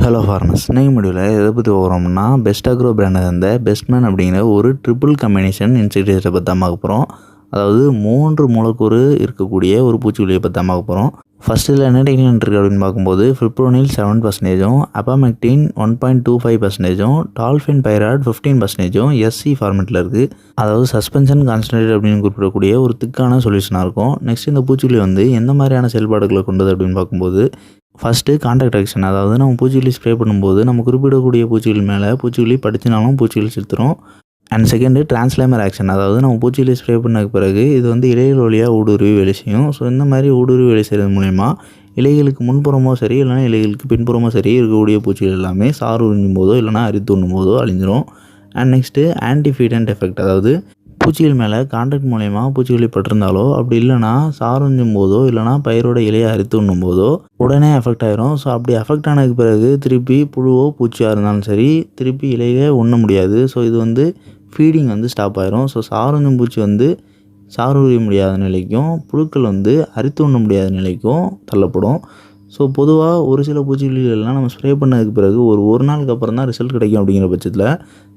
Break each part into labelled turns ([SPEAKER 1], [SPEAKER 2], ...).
[SPEAKER 1] Hello farmers, இன்னைக்கு முடிவில் எதை பற்றி போகிறோம்னா பெஸ்ட் அக்ரோ பிராண்டை அந்த பெஸ்ட்மேன் அப்படிங்கிற ஒரு ட்ரிபிள் கம்பினேஷன் இன்செக்டிசைடை பற்றி தான் பார்க்க போகிறோம். அதாவது 3 மூலக்கூறு இருக்கக்கூடிய ஒரு பூச்சிக்கொல்லியை பற்றி தான் பார்க்க போகிறோம். ஃபஸ்ட் இதில் என்ன டெக்னிக் இருக்குது அப்படின்னு பார்க்கும்போது ஃபிப்ரோனில் 7%, அபாமெக்டின் 1.25%, டால்ஃபின் பைராய்டு 15% எஸ்சி ஃபார்மெட்டில் இருக்குது. அதாவது சஸ்பென்ஷன் கான்சன்ட்ரேட் அப்படின்னு குறிப்பிடக்கூடிய ஒரு திக்கான சொல்யூஷனாக இருக்கும். நெக்ஸ்ட் இந்த பூச்சிக்கொல்லி வந்து எந்த மாதிரியான செயல்பாடுகளை கொண்டது அப்படின்னு பார்க்கும்போது ஃபஸ்ட்டு கான்டாக்ட் ஆக்ஷன், அதாவது நம்ம பூச்சிக்கொல்லி ஸ்ப்ரே பண்ணும்போது நம்ம குறிப்பிடக்கூடிய பூச்சிக்கொல்லி மேலே பூச்சிக்கொல்லி படிச்சினாலும் பூச்சிக்கொல்லி செத்துரும். அண்ட் செகண்டு டிரான்ஸ்லேமர் ஆக்ஷன், அதாவது நம்ம பூச்சிக்கொல்லி ஸ்ப்ரே பண்ணதுக்கு பிறகு இது வந்து இலைகள் வழியாக ஊடுருவி வேலை செய்யும். ஸோ இந்த மாதிரி ஊடுருவி வேலை செய்கிறது மூலயமா இலைகளுக்கு முன்புறமோ சரி இல்லைனா இலைகளுக்கு பின்புறமோ சரி இருக்கக்கூடிய பூச்சிகள் எல்லாமே சாறு உறிஞ்சும் போதோ இல்லைனா அரித்து உண்ணும் போதோ அழிஞ்சிரும். அண்ட் நெக்ஸ்ட்டு ஆன்டிஃபீடன்ட் எஃபெக்ட், அதாவது பூச்சிகள் மேலே கான்டாக்ட் மூலயமா பூச்சிக்கொல்லி பட்டிருந்தாலோ அப்படி இல்லைனா சாறுஞ்சும் போதோ இல்லைனா பயிரோட இலையை அரித்து உண்ணும் போதோ உடனே எஃபெக்ட் ஆயிரும். ஸோ அப்படி எஃபெக்ட் ஆனதுக்கு பிறகு திருப்பி புழுவோ பூச்சியாக இருந்தாலும் சரி திருப்பி இலையை உண்ண முடியாது. ஸோ இது வந்து ஃபீடிங் வந்து ஸ்டாப் ஆயிரும். ஸோ சாறுஞ்சும் பூச்சி வந்து சாறு உரிய முடியாத நிலைக்கும் புழுக்கள் வந்து அரித்து உண்ண முடியாத நிலைக்கும் தள்ளப்படும். ஸோ பொதுவாக ஒரு சில பூச்சிக்கொல்லிகள்லாம் நம்ம ஸ்ப்ரே பண்ணதுக்கு பிறகு ஒரு நாளுக்கு அப்புறம் தான் ரிசல்ட் கிடைக்கும். அப்படிங்கிற பட்சத்தில்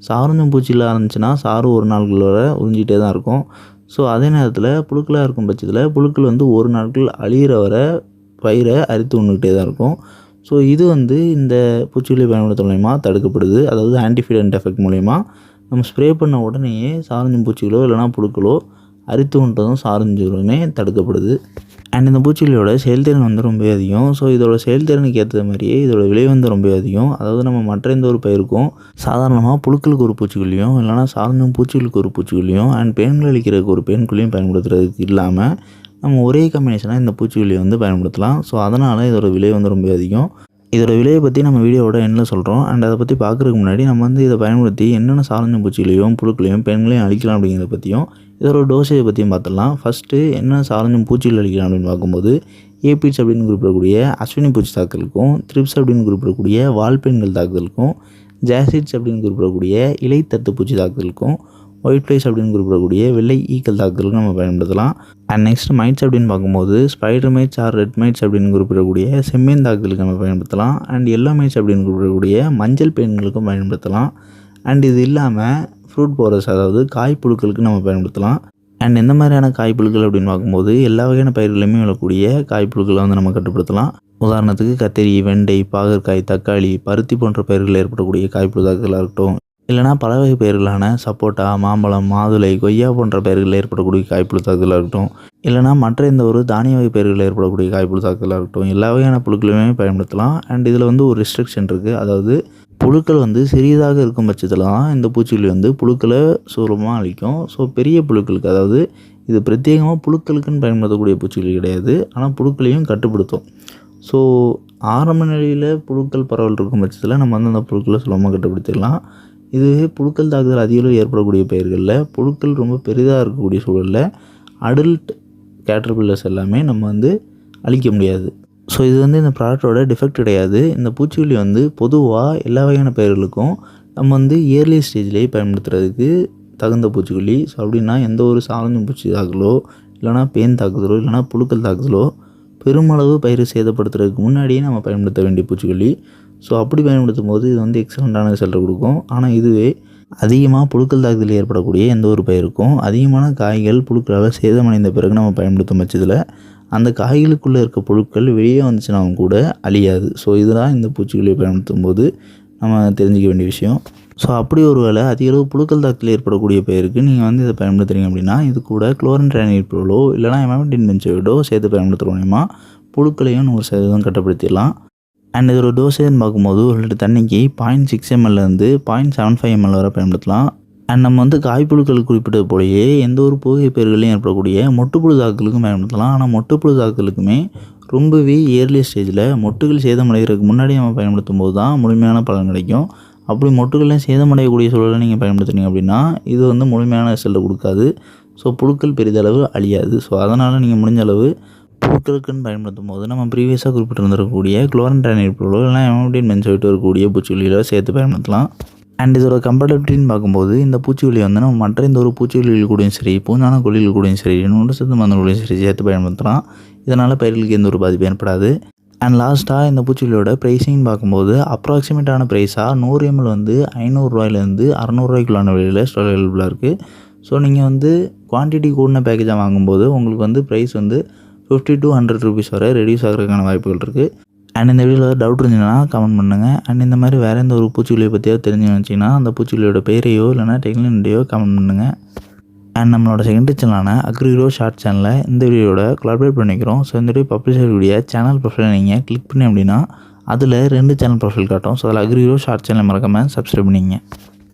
[SPEAKER 1] சாறுஞ்சும் பூச்சியில் இருந்துச்சுன்னா சாறு ஒரு நாட்கள் வரை உறிஞ்சிட்டே தான் இருக்கும். ஸோ அதே நேரத்தில் புழுக்களாக இருக்கும் பட்சத்தில் புழுக்கள் வந்து ஒரு நாட்கள் அழியிற வரை பயிரை அரித்து உண்ணுக்கிட்டே தான் இருக்கும். ஸோ இது வந்து இந்த பூச்சிக்கொல்லி பயன்படுத்த மூலயமா தடுக்கப்படுது. அதாவது ஆன்டிஃபீடன்ட் எஃபெக்ட் மூலயமா நம்ம ஸ்ப்ரே பண்ண உடனேயே சாறுஞ்சும் பூச்சிகளோ இல்லைனா புழுக்களோ அரித்து உண்றதும் சாறுஞ்சுமே தடுக்கப்படுது. அண்ட் இந்த பூச்சிகளோட செயல்திறன் வந்து ரொம்ப அதிகம். ஸோ இதோட செயல்திறனுக்கு ஏற்ற மாதிரியே இதோட விலை வந்து ரொம்ப அதிகம். அதாவது நம்ம மற்ற எந்த ஒரு பயிருக்கும் சாதாரணமாக புழுக்களுக்கு ஒரு பூச்சிக்கொல்லியும் இல்லைனா சாதாரண பூச்சிகளுக்கு ஒரு பூச்சிக்கொல்லியும் அண்ட் பேன்கள் அளிக்கிறதுக்கு ஒரு பேன்கொல்லியும் பயன்படுத்துறதுக்கு இல்லாமல் நம்ம ஒரே காம்பினேஷனாக இந்த பூச்சிக்கொல்லியை வந்து பயன்படுத்தலாம். ஸோ அதனால் இதோட விலை வந்து ரொம்ப அதிகம். இதோட விலையை பற்றி நம்ம வீடியோவோட எண்ணில் சொல்கிறோம். அண்ட் அதை பற்றி பார்க்குறதுக்கு முன்னாடி நம்ம வந்து இதை பயன்படுத்தி என்னென்ன சாதாரண பூச்சிகளையும் புழுக்களையும் பெண்களையும் அழிக்கலாம் அப்படிங்கிறத பற்றியும் இதோட டோசேஜை பற்றியும் பார்த்துடலாம். ஃபஸ்ட்டு என்ன சாதாரண பூச்சிகள் அழிக்கலாம் அப்படின்னு பார்க்கும்போது ஏபிட்ஸ் அப்படின்னு குறிப்பிடக்கூடிய அஸ்வினி பூச்சி தாக்குதலுக்கும், த்ரிப்ஸ் அப்படின்னு குறிப்பிடக்கூடிய வால்பெண்கள் தாக்குதலுக்கும், ஜாசிட்ஸ் அப்படின்னு குறிப்பிடக்கூடிய இலைத்தட்டு பூச்சி தாக்குதலுக்கும், ஒயிட் ஃப்ளைஸ் அப்படின்னு குறிப்பிடக்கூடிய வெள்ளை ஈக்கள் தாக்குதலுக்கு நம்ம பயன்படுத்தலாம். அண்ட் நெக்ஸ்ட் மைட்ஸ் அப்படின்னு பார்க்கும்போது spider mites or red mites அப்படின்னு குறிப்பிடக்கூடிய செம்மீன் தாக்குதலுக்கு நம்ம பயன்படுத்தலாம். அண்ட் எல்லோ மைட்ஸ் அப்படின்னு குறிப்பிடக்கூடிய மஞ்சள் பேன்களுக்கும் பயன்படுத்தலாம். அண்ட் இது இல்லாமல் ஃப்ரூட் போரஸ், அதாவது காய்ப்புழுக்களுக்கு நம்ம பயன்படுத்தலாம். அண்ட் எந்த மாதிரியான காய்ப்புழுக்கள் அப்படின்னு பார்க்கும்போது எல்லா வகையான பயிர்களையுமே விழக்கூடிய காய்ப்புழுக்களை வந்து நம்ம கட்டுப்படுத்தலாம். உதாரணத்துக்கு கத்திரி, வெண்டை, பாகற்காய், தக்காளி, பருத்தி போன்ற பயிர்களில் ஏற்படக்கூடிய காய்ப்புழு தாக்குதலாக இருக்கட்டும், இல்லைனா பல வகை பயிர்களான சப்போட்டா, மாம்பழம், மாதுளை, கொய்யா போன்ற பயிர்களில் ஏற்படக்கூடிய காய்ப்புழு தாக்குதலாக இருக்கட்டும், இல்லைனா மற்ற எந்த ஒரு தானிய வகை பயிர்களில் ஏற்படக்கூடிய காய்ப்புழு தாக்குதலாக இருக்கட்டும், எல்லா வகையான புழுக்களுமே பயன்படுத்தலாம். அண்ட் இதில் வந்து ஒரு ரெஸ்ட்ரிக்ஷன் இருக்குது. அதாவது புழுக்கள் வந்து சிறியதாக இருக்கும் பட்சத்தில் தான் இந்த பூச்சிக்கொல்லி வந்து புழுக்களை சுலபமாக அழிக்கும். ஸோ பெரிய புழுக்களுக்கு, அதாவது இது பிரத்யேகமாக புழுக்களுக்குன்னு பயன்படுத்தக்கூடிய பூச்சிக்கொல்லி கிடையாது, ஆனால் புழுக்களையும் கட்டுப்படுத்தும். ஸோ ஆரம்ப நிலையில் புழுக்கள் பரவல் இருக்கும் பட்சத்தில் நம்ம வந்து அந்த புழுக்களை சுலபமாக கட்டுப்படுத்திடலாம். இதுவே புழுக்கள் தாக்குதல் அதிக அளவு ஏற்படக்கூடிய பயிர்களில் புழுக்கள் ரொம்ப பெரிதாக இருக்கக்கூடிய சூழலில் அடல்ட் கேட்டர்பில்லர்ஸ் எல்லாமே நம்ம வந்து அழிக்க முடியாது. ஸோ இது வந்து இந்த ப்ராடக்டோட டிஃபெக்ட் கிடையாது. இந்த பூச்சிக்கொல்லி வந்து பொதுவாக எல்லா வகையான பயிர்களுக்கும் நம்ம வந்து இயர்லி ஸ்டேஜ்லேயே பயன்படுத்துறதுக்கு தகுந்த பூச்சிக்கொல்லி. ஸோ அப்படின்னா எந்த ஒரு சாதாரண பூச்சி தாக்குதலோ இல்லைனா பேன் தாக்குதலோ இல்லைனா புழுக்கள் தாக்குதலோ பெருமளவு பயிர் சேதப்படுத்துறதுக்கு முன்னாடியே நம்ம பயன்படுத்த வேண்டிய பூச்சிக்கொல்லி. ஸோ அப்படி பயன்படுத்தும் போது இது வந்து எக்ஸலண்ட்டான ரிசல்ட்டை கொடுக்கும். ஆனால் இதுவே அதிகமாக புழுக்கள் தாக்குதல் ஏற்படக்கூடிய எந்த ஒரு பயிருக்கும் அதிகமான காய்கள் புழுக்களால் சேதமடைந்த பிறகு நம்ம பயன்படுத்தும் பட்சத்தில் அந்த காய்களுக்குள்ளே இருக்க புழுக்கள் வெளியே வந்துச்சுனாலும் கூட அழியாது. ஸோ இதெல்லாம் இந்த பூச்சிக்கொல்லியை பயன்படுத்தும் போது நம்ம தெரிஞ்சிக்க வேண்டிய விஷயம். ஸோ அப்படி ஒரு வேளை அதிக அளவு புழுக்கள் தாக்குதல் ஏற்படக்கூடிய பயிருக்கு நீங்கள் வந்து இதை பயன்படுத்துகிறீங்க அப்படின்னா இது கூட குளோரன்ட்ரானிட்ரோலோ இல்லைனா இமாமெக்டின் பென்சோயிட்டோ சேர்த்து பயன்படுத்துகிற மூலமா புழுக்களையும் 100% கட்டுப்படுத்திடலாம். அண்ட் இதோட டோசேஜ்னு பார்க்கும்போது 1 லிட்டர் தண்ணிக்கு 0.6 ml-லேருந்து 0.75 ml வரை பயன்படுத்தலாம். அண்ட் நம்ம வந்து காய்ப்புழுக்கள் குறிப்பிட்டது போலயே எந்த ஒரு பூகை பயிர்களையும் ஏற்படக்கூடிய மொட்டுப்புழு தாக்குதலுக்கும் பயன்படுத்தலாம். ஆனால் மொட்டுப்புழு தாக்குதலுக்குமே ரொம்பவே இயர்லி ஸ்டேஜில் மொட்டுகள் சேதமடைகிறதுக்கு முன்னாடி நம்ம பயன்படுத்தும் போது தான் முழுமையான பலன் கிடைக்கும். அப்படி மொட்டுகள்லாம் சேதமடையக்கூடிய சூழலை நீங்கள் பயன்படுத்துனீங்க அப்படின்னா இது வந்து முழுமையான ரிசல்ட்டை கொடுக்காது. ஸோ புழுக்கள் பெரிதளவு அழியாது. ஸோ அதனால் நீங்கள் முடிஞ்ச அளவு புழுக்களுக்குன்னு பயன்படுத்தும் போது நம்ம ப்ரீவியஸாக குறிப்பிட்டிருந்திருக்கக்கூடிய குளோரன்ட்ரானிட்ரோலோ இல்லைனா இமாமெக்டின் பென்சோயிட்டோ இருக்கக்கூடிய பூச்சிக்கொல்லிகளை சேர்த்து பயன்படுத்தலாம். அண்ட் இதோட கம்பேட்டபிலிட்டின்னு பார்க்கும்போது இந்த பூச்சிக்கொல்லி வந்து நம்ம மற்ற எந்த ஒரு பூச்சிக்கொல்லிகள் கூடயும் சரி பூஞ்சான கொல்லிகள் கூடயும் சரி நுண்ணுசத்து மருந்துகளையும் சரி சேர்த்து பயன்படுத்தலாம். இதனால் பயிர்களுக்கு எந்த ஒரு பாதிப்பும் ஏற்படாது. அண்ட் லாஸ்ட்டாக இந்த பூச்சிக்கொல்லியோட ப்ரைஸிங்னு பார்க்கும்போது அப்ராக்சிமேட்டான ப்ரைஸாக 100 ml வந்து 500 ரூபாயிலேருந்து 600 ரூபாய்க்குள்ளான விலையில் ஸ்டால் அவைலபிளாக இருக்குது. ஸோ நீங்கள் வந்து குவான்டிட்டி கூடின பேக்கேஜாக வாங்கும்போது உங்களுக்கு வந்து ப்ரைஸ் வந்து 50 to 100 ருபீஸ் வரை ரெடியூஸ் ஆகிறதுக்கான வாய்ப்புகள் இருக்குது. அண்ட் இந்த வீடியோவில் டவுட் இருந்துச்சுன்னா கமெண்ட் பண்ணுங்கள். அண்ட் இந்த மாதிரி வேறு எந்த ஒரு பூச்சிக்கொல்லியை பற்றியோ தெரிஞ்சு நினச்சிங்கன்னா அந்த பூச்சிக்கொல்லியோட பேரையோ இல்லைனா டெக்னிக்கையோ கமெண்ட் பண்ணுங்கள். அண்ட் நம்மளோட செகண்டரி சேனலான அக்ரிக்ரோ ஷார்ட் சேனலில் இந்த வீடியோட கொலாபரேட் பண்ணிக்கிறோம். ஸோ இந்த வீடியோ பப்ளிஷ் ஆகக்கூடிய சேனல் ப்ரொஃபைலை நீங்கள் கிளிக் பண்ணி அப்படின்னா அதில் 2 சேனல் ப்ரொஃபைல் காட்டும். ஸோ அதில் அக்ரிக்ரோ ஷார்ட் சேனல் மறக்காமல் சப்ஸ்கிரைப் பண்ணிங்க.